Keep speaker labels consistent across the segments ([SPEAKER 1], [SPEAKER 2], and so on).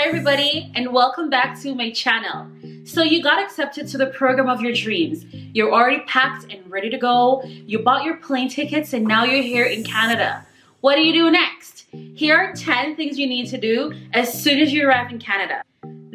[SPEAKER 1] everybody, and welcome back to my channel. So you got accepted to the program of your dreams. You're already packed and ready to go. You bought your plane tickets and now you're here in Canada. What do you do next? Here are 10 things you need to do as soon as you arrive in Canada.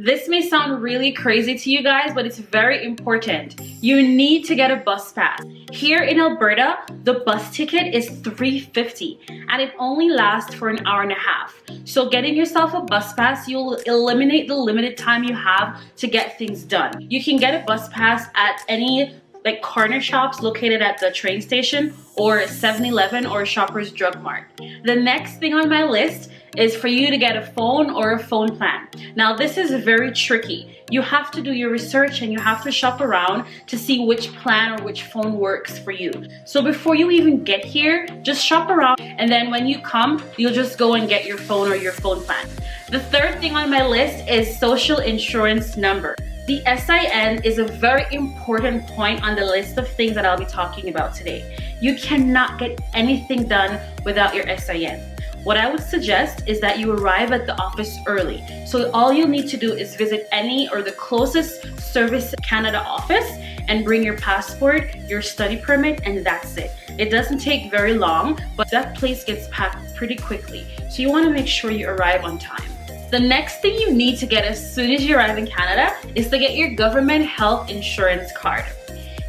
[SPEAKER 1] This may sound really crazy to you guys, but it's very important. You need to get a bus pass. Here in Alberta, the bus ticket is $3.50 and it only lasts for an hour and a half. So getting yourself a bus pass, you'll eliminate the limited time you have to get things done. You can get a bus pass at any corner shops located at the train station or 7-Eleven or Shoppers Drugmart. The next thing on my list is for you to get a phone or a phone plan. Now this is very tricky. You have to do your research and you have to shop around to see which plan or which phone works for you. So before you even get here, just shop around, and then when you come, you'll just go and get your phone or your phone plan. The third thing on my list is social insurance number. The SIN is a very important point on the list of things that I'll be talking about today. You cannot get anything done without your SIN. What I would suggest is that you arrive at the office early. So all you'll need to do is visit any or the closest Service Canada office and bring your passport, your study permit, and that's it. It doesn't take very long, but that place gets packed pretty quickly. So you want to make sure you arrive on time. The next thing you need to get as soon as you arrive in Canada is to get your government health insurance card.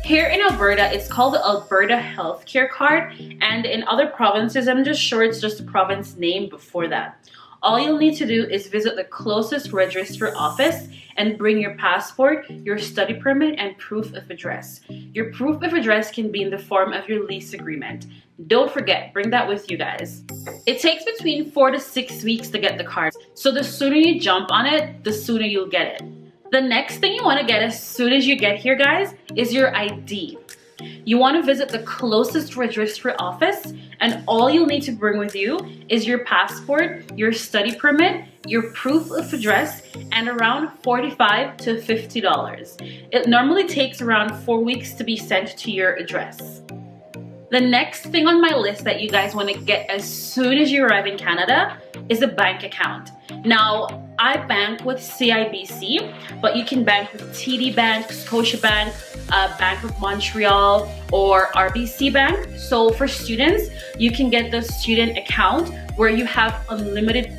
[SPEAKER 1] Here in Alberta, it's called the Alberta Healthcare Card, and in other provinces, I'm just sure it's just a province name before that. All you'll need to do is visit the closest registrar office and bring your passport, your study permit, and proof of address. Your proof of address can be in the form of your lease agreement. Don't forget, bring that with you guys. It takes between 4 to 6 weeks to get the card, so the sooner you jump on it, the sooner you'll get it. The next thing you want to get as soon as you get here, guys, is your ID. You want to visit the closest registrar office, and all you'll need to bring with you is your passport, your study permit, your proof of address, and around $45 to $50. It normally takes around 4 weeks to be sent to your address. The next thing on my list that you guys want to get as soon as you arrive in Canada is a bank account. Now, I bank with CIBC, but you can bank with TD Bank, Scotiabank, Bank of Montreal, or RBC Bank. So for students, you can get the student account where you have unlimited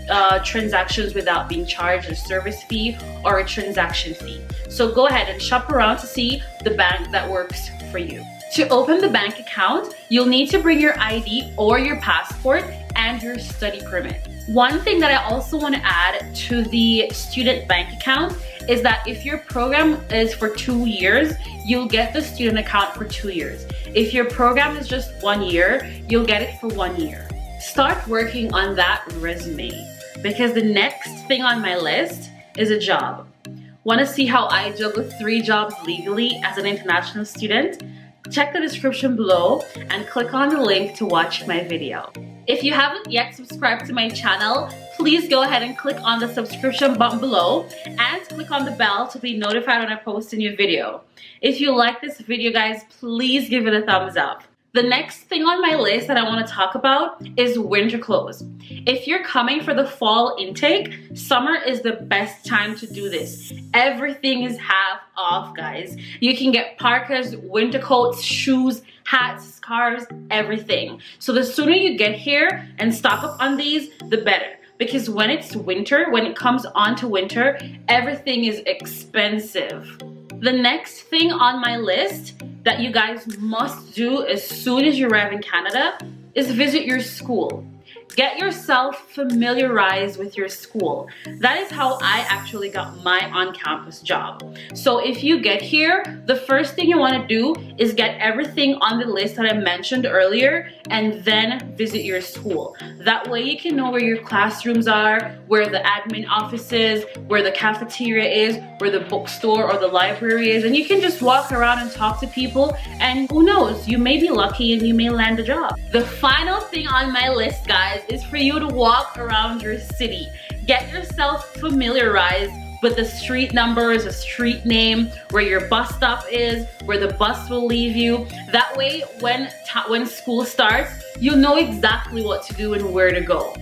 [SPEAKER 1] transactions without being charged a service fee or a transaction fee. So go ahead and shop around to see the bank that works for you. To open the bank account, you'll need to bring your ID or your passport and your study permit. One thing that I also want to add to the student bank account is that if your program is for 2 years, you'll get the student account for 2 years. If your program is just 1 year, you'll get it for 1 year. Start working on that resume, because the next thing on my list is a job. Want to see how I juggle 3 jobs legally as an international student? Check the description below and click on the link to watch my video. If you haven't yet subscribed to my channel, please go ahead and click on the subscription button below and click on the bell to be notified when I post a new video. If you like this video, guys, please give it a thumbs up. The next thing on my list that I want to talk about is winter clothes. If you're coming for the fall intake, summer is the best time to do this. Everything is half off, guys. You can get parkas, winter coats, shoes, hats, scarves, everything. So the sooner you get here and stock up on these, the better. Because when it's winter, when it comes on to winter, everything is expensive. The next thing on my list that you guys must do as soon as you arrive in Canada is visit your school. Get yourself familiarized with your school. That is how I actually got my on-campus job. So if you get here, the first thing you want to do is get everything on the list that I mentioned earlier and then visit your school. That way you can know where your classrooms are, where the admin office is, where the cafeteria is, where the bookstore or the library is, and you can just walk around and talk to people, and who knows, you may be lucky and you may land a job. The final thing on my list, guys, is for you to walk around your city. Get yourself familiarized with the street numbers, the street name, where your bus stop is, where the bus will leave you. That way, when school starts, you'll know exactly what to do and where to go.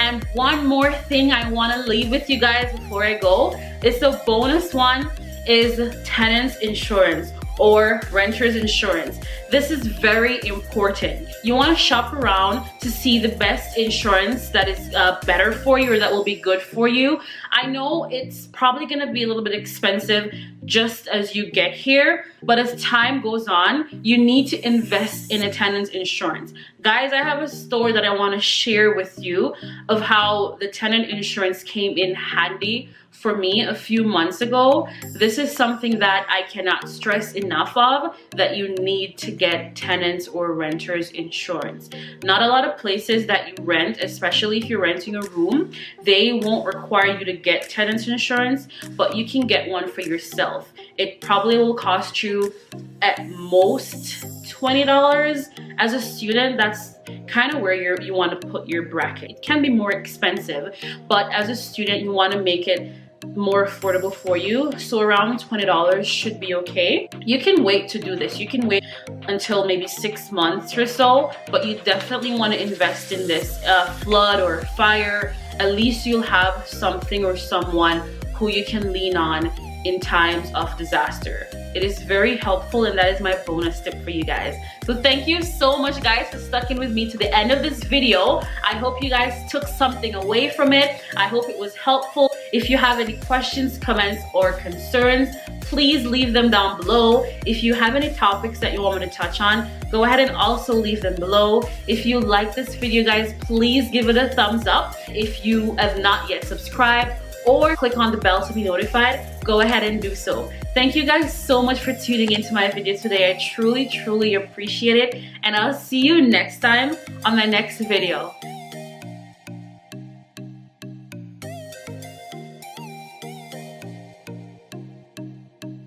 [SPEAKER 1] And one more thing I want to leave with you guys before I go is the bonus one is tenants insurance or renters insurance. This is very important. You want to shop around to see the best insurance that is better for you or that will be good for you. I know it's probably going to be a little bit expensive just as you get here, but as time goes on, you need to invest in a tenant's insurance. Guys, I have a story that I want to share with you of how the tenant insurance came in handy for me a few months ago. This is something that I cannot stress enough of, that you need to get tenants or renters insurance. Not a lot of places that you rent, especially if you're renting a room, they won't require you to get tenants insurance, but you can get one for yourself. It probably will cost you at most $20. As a student, that's kind of where you want to put your bracket. It can be more expensive, but as a student, you want to make it more affordable for you, so around $20 should be okay. You can wait to do this. You can wait until maybe 6 months or so, but you definitely want to invest in this flood or fire. At least you'll have something or someone who you can lean on in times of disaster. It is very helpful, and that is my bonus tip for you guys. So thank you so much, guys, for sticking with me to the end of this video. I hope you guys took something away from it. I hope it was helpful. If you have any questions, comments, or concerns, please leave them down below. If you have any topics that you want me to touch on, go ahead and also leave them below. If you like this video, guys, please give it a thumbs up. If you have not yet subscribed or click on the bell to be notified, go ahead and do so. Thank you guys so much for tuning into my video today. I truly, truly appreciate it. And I'll see you next time on my next video.